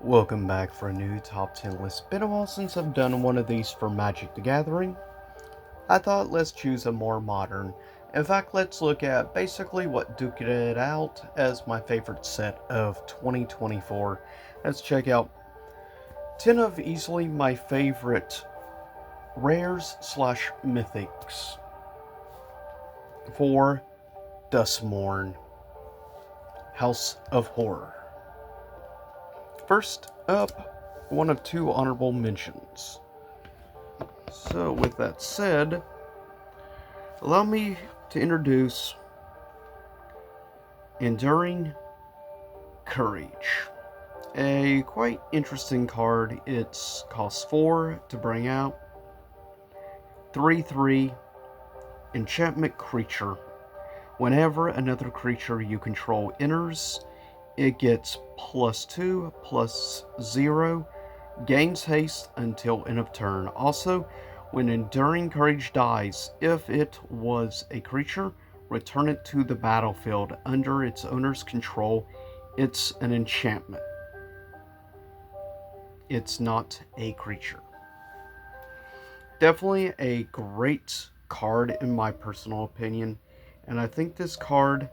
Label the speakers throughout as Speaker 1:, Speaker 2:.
Speaker 1: Welcome back for a new top 10 list. Been a while since I've done one of these for Magic the Gathering. I thought let's choose a more modern. In fact, let's look at basically what duked it out as my favorite set of 2024. Let's check out 10 of easily my favorite rares slash mythics for Duskmourn, House of Horror. First up, one of two honorable mentions. So, with that said, allow me to introduce Enduring Courage. A quite interesting card. It's costs 4 to bring out. 3/3 enchantment creature. Whenever another creature you control enters, it gets +2/+0, gains haste until end of turn. Also, when Enduring Courage dies, if it was a creature, return it to the battlefield under its owner's control. It's an enchantment. It's not a creature. Definitely a great card in my personal opinion, and I think this card,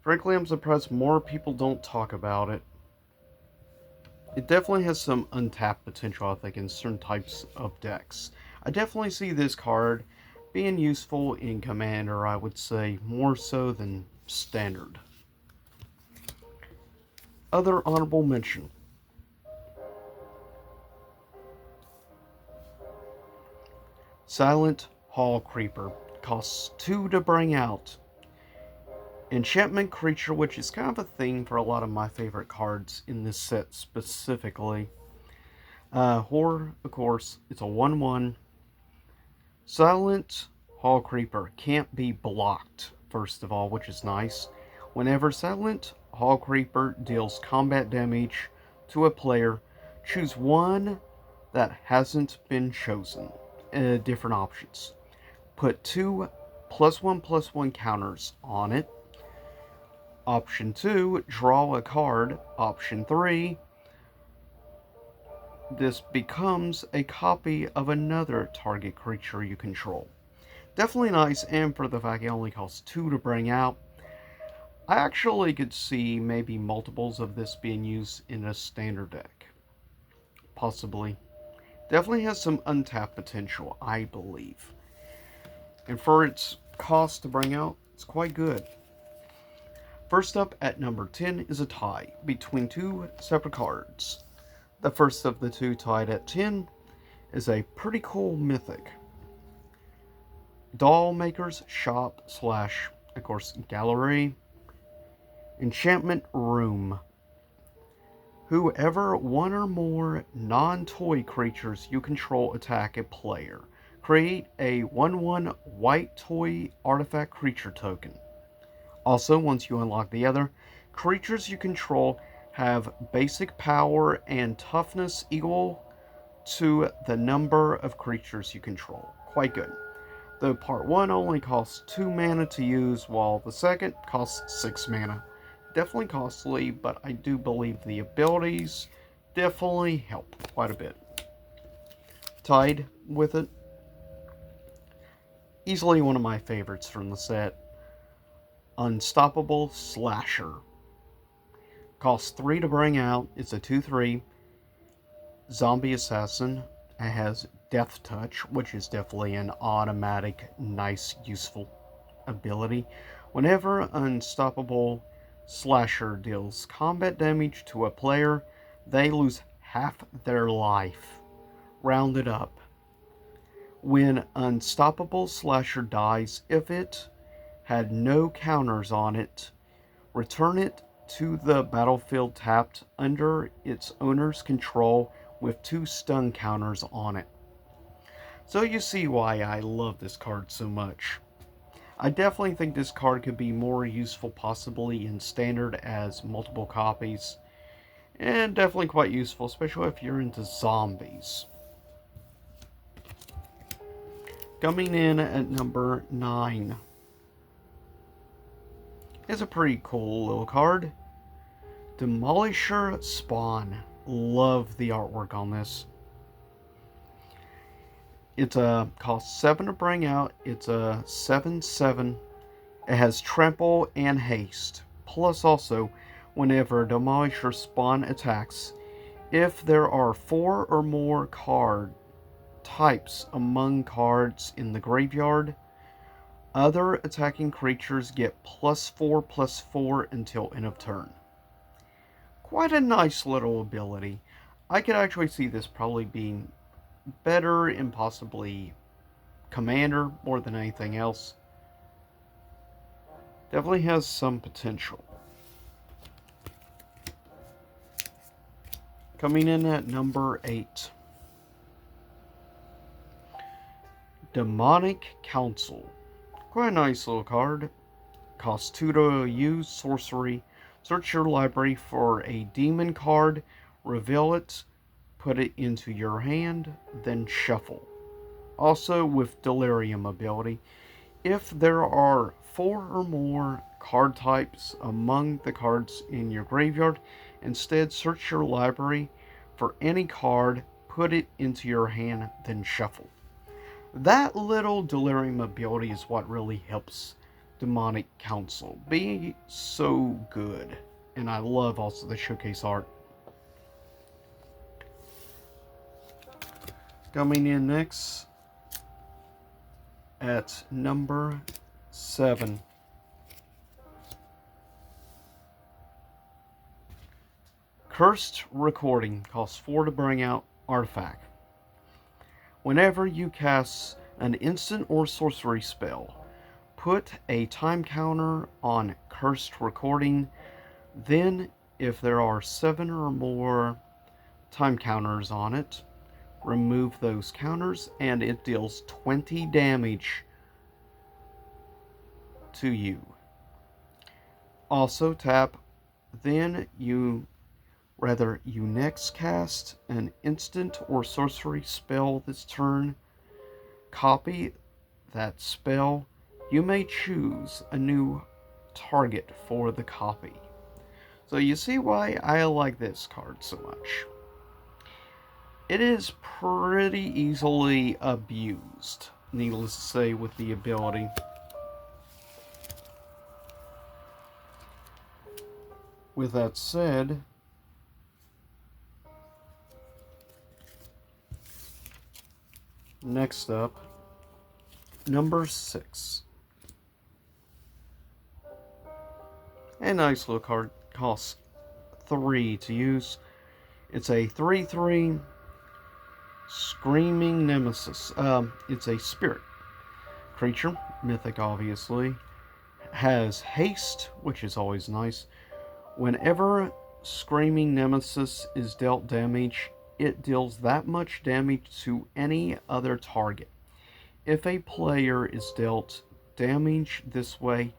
Speaker 1: frankly, I'm surprised more people don't talk about it. It definitely has some untapped potential, I think, in certain types of decks. I definitely see this card being useful in Commander, I would say, more so than Standard. Other honorable mention. Silent Hall Creeper. Costs 2 to bring out. Enchantment creature, which is kind of a thing for a lot of my favorite cards in this set specifically. Horror, of course, it's a 1/1. Silent Hall Creeper can't be blocked, first of all, which is nice. Whenever Silent Hall Creeper deals combat damage to a player, choose one that hasn't been chosen. Different options. Put 2 +1/+1 counters on it. Option 2, draw a card. Option 3, this becomes a copy of another target creature you control. Definitely nice, and for the fact it only costs 2 to bring out, I actually could see maybe multiples of this being used in a standard deck. Possibly. Definitely has some untapped potential, I believe. And for its cost to bring out, it's quite good. First up at number 10 is a tie between two separate cards. The first of the two tied at 10 is a pretty cool mythic. Dollmakers shop slash, of course, gallery. Enchantment Room. Whoever one or more non-toy creatures you control attack a player, create a 1/1 white toy artifact creature token. Also, once you unlock the other, creatures you control have basic power and toughness equal to the number of creatures you control. Quite good. Though part 1 only costs 2 mana to use, while the second costs 6 mana. Definitely costly, but I do believe the abilities definitely help quite a bit. Tied with it, easily one of my favorites from the set, Unstoppable Slasher. Costs 3 to bring out. It's a 2/3 zombie assassin. It has Death Touch, which is definitely an automatic, nice, useful ability. Whenever Unstoppable Slasher deals combat damage to a player, they lose half their life. Rounded up. When Unstoppable Slasher dies, if it had no counters on it, return it to the battlefield tapped under its owner's control with 2 stun counters on it. So you see why I love this card so much. I definitely think this card could be more useful possibly in standard as multiple copies, and definitely quite useful, especially if you're into zombies. Coming in at number 9 is a pretty cool little card. Demolisher Spawn. Love the artwork on this. It's a cost 7 to bring out. It's a 7/7. It has trample and haste. Plus also, whenever Demolisher Spawn attacks, if there are 4 or more card types among cards in the graveyard, other attacking creatures get +4/+4 until end of turn. Quite a nice little ability. I could actually see this probably being better in possibly Commander more than anything else. Definitely has some potential. Coming in at number 8. Demonic Council. Quite a nice little card. Costs 2 to use, sorcery. Search your library for a demon card, reveal it, put it into your hand, then shuffle. Also with Delirium ability, if there are 4 or more card types among the cards in your graveyard, instead search your library for any card, put it into your hand, then shuffle. That little Delirium ability is what really helps Demonic Council be so good. And I love also the showcase art. Coming in next at number 7. Cursed Recording. Costs 4 to bring out, artifact. Whenever you cast an instant or sorcery spell, put a time counter on Cursed Recording. Then, if there are 7 or more time counters on it, remove those counters and it deals 20 damage to you. Also tap, then you next cast an instant or sorcery spell this turn. Copy that spell. You may choose a new target for the copy. So you see why I like this card so much. It is pretty easily abused, needless to say, with the ability. With that said, next up, number 6. A nice little card, costs 3 to use. It's a 3/3 Screaming Nemesis. It's a spirit creature, mythic obviously. Has haste, which is always nice. Whenever Screaming Nemesis is dealt damage, it deals that much damage to any other target. If a player is dealt damage this way,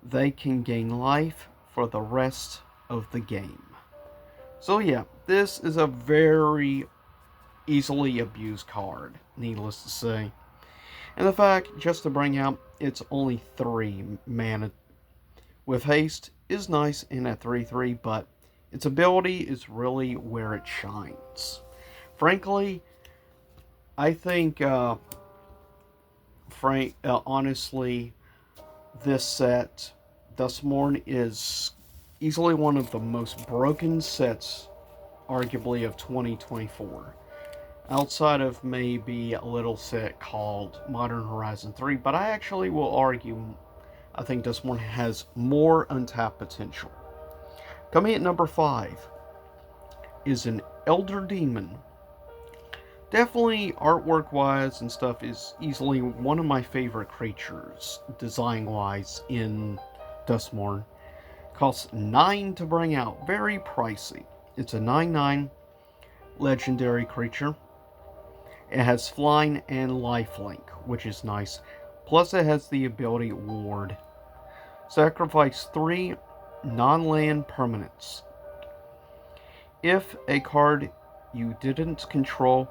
Speaker 1: they can gain life for the rest of the game. So yeah, this is a very easily abused card, needless to say. And the fact, just to bring out, it's only 3 mana with haste is nice in at 3/3, but its ability is really where it shines. Frankly, I think, honestly, this set, Duskmourn, is easily one of the most broken sets, arguably, of 2024. Outside of maybe a little set called Modern Horizon 3, but I actually will argue I think this one has more untapped potential. Coming at number 5 is an Elder Demon. Definitely artwork-wise and stuff is easily one of my favorite creatures, design-wise, in Duskmourn. Costs 9 to bring out, very pricey. It's a 9/9 legendary creature. It has flying and lifelink, which is nice. Plus it has the ability Ward. Sacrifice 3 non-land permanents. If a card you didn't control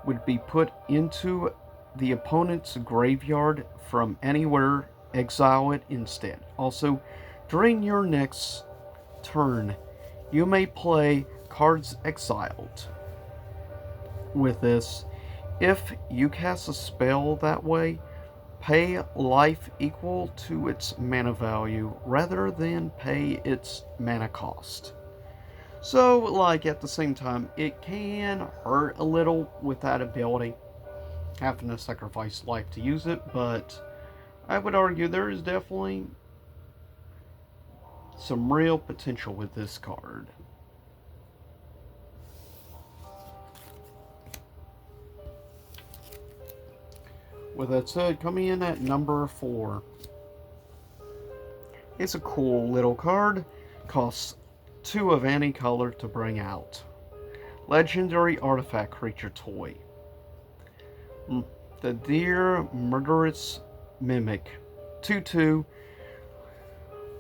Speaker 1: would be put into the opponent's graveyard from anywhere, exile it instead. Also, during your next turn, You may play cards exiled with this. If you cast a spell that way, pay life equal to its mana value rather than pay its mana cost. So, like, at the same time, it can hurt a little with that ability, having to sacrifice life to use it, but I would argue there is definitely some real potential with this card. With that said, coming in at number 4. It's a cool little card. Costs 2 of any color to bring out. Legendary artifact creature toy. The Deer Murderous Mimic. 2/2.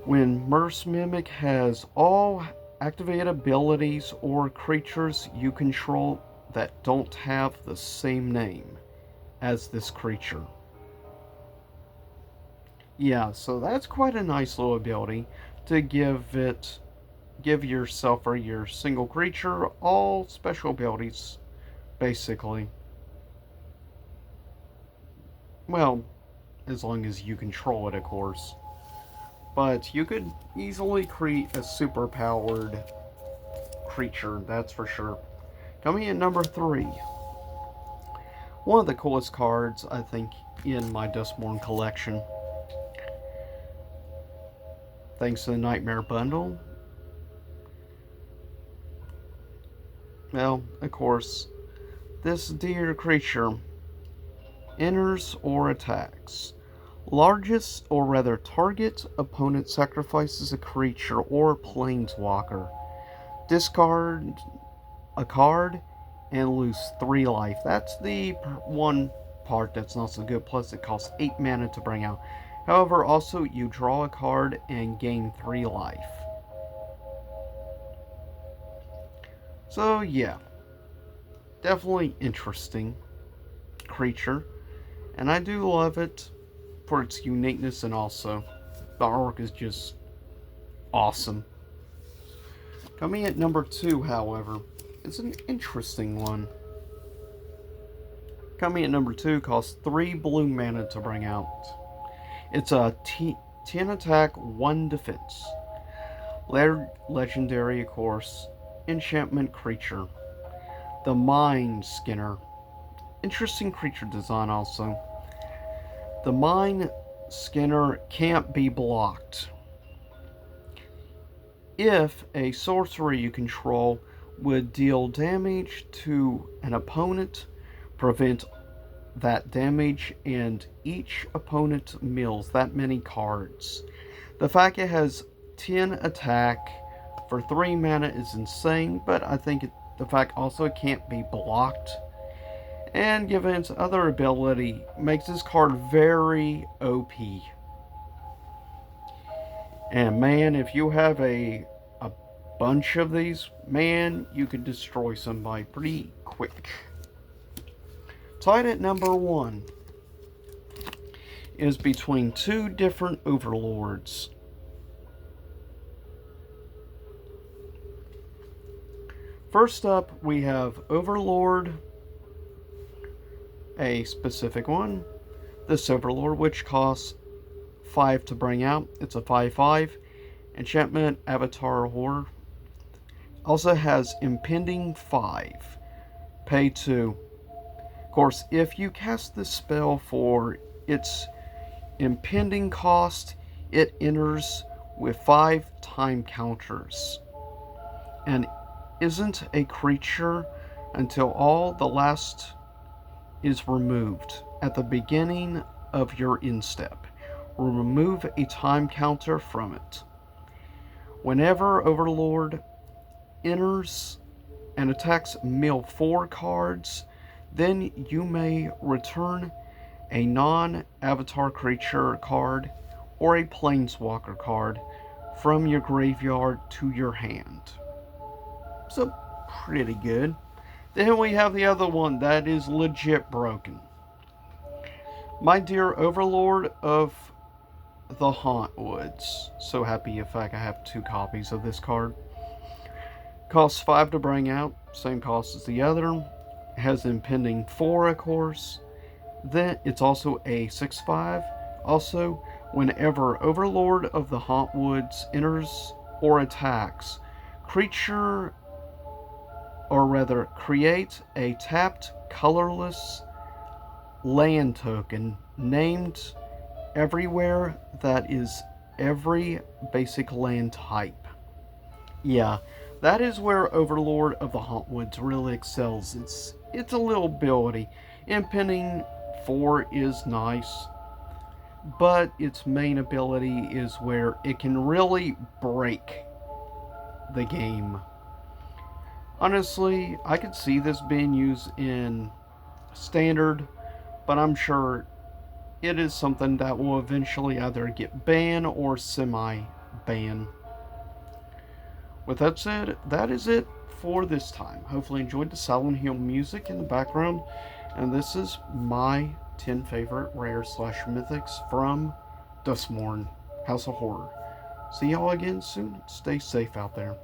Speaker 1: When Murderous Mimic has all activated abilities or creatures you control that don't have the same name as this creature. Yeah, so that's quite a nice little ability to give yourself or your single creature all special abilities, basically. Well, as long as you control it, of course. But you could easily create a super powered creature, that's for sure. Coming in number 3. One of the coolest cards, I think, in my Duskmourn collection. Thanks to the Nightmare Bundle. Well, of course, this deer creature enters or attacks. Largest, or rather target opponent sacrifices a creature or planeswalker. Discard a card and lose 3 life. That's the one part that's not so good. Plus, it costs 8 mana to bring out. However, also, you draw a card and gain 3 life. So, yeah. Definitely interesting creature. And I do love it for its uniqueness, and also the artwork is just awesome. Coming at number 2, however, it's an interesting one. Coming at number 2 costs 3 blue mana to bring out. It's a 10 attack, 1 defense. Legendary, of course. Enchantment creature. The Mind Skinner. Interesting creature design also. The Mind Skinner can't be blocked. If a sorcery you control would deal damage to an opponent, prevent that damage, and each opponent mills that many cards. The fact it has 10 attack for 3 mana is insane, but I think the fact also it can't be blocked, and given its other ability, makes this card very OP. And man, if you have a bunch of these, man, you could destroy somebody pretty quick. Tied at number 1 is between 2 different Overlords. First up, we have Overlord, a specific one. This Overlord, which costs 5 to bring out. It's a 5/5 enchantment avatar horror. Also has impending 5. Pay 2. Of course, if you cast this spell for its impending cost, it enters with 5 time counters and isn't a creature until all the last is removed at the beginning of your end step. Remove a time counter from it. Whenever Overlord enters and attacks mill 4 cards, then you may return a non-avatar creature card or a planeswalker card from your graveyard to your hand. So, pretty good. Then we have the other one that is legit broken. My dear Overlord of the Haunt Woods. So happy in fact I have 2 copies of this card. Costs 5 to bring out, same cost as the other. Has impending 4, of course. Then it's also a 6/5. Also, whenever Overlord of the Hauntwoods enters or attacks, creature, or rather, create a tapped, colorless land token named everywhere that is every basic land type. Yeah, that is where Overlord of the Hauntwoods really excels. It's a little ability. Impending 4 is nice, but its main ability is where it can really break the game. Honestly, I could see this being used in standard, but I'm sure it is something that will eventually either get banned or semi-banned. With that said, that is it for this time. Hopefully enjoyed the Silent Hill music in the background, and this is my 10 favorite rare slash mythics from Duskmourn, House of Horror. See y'all again soon. Stay safe out there.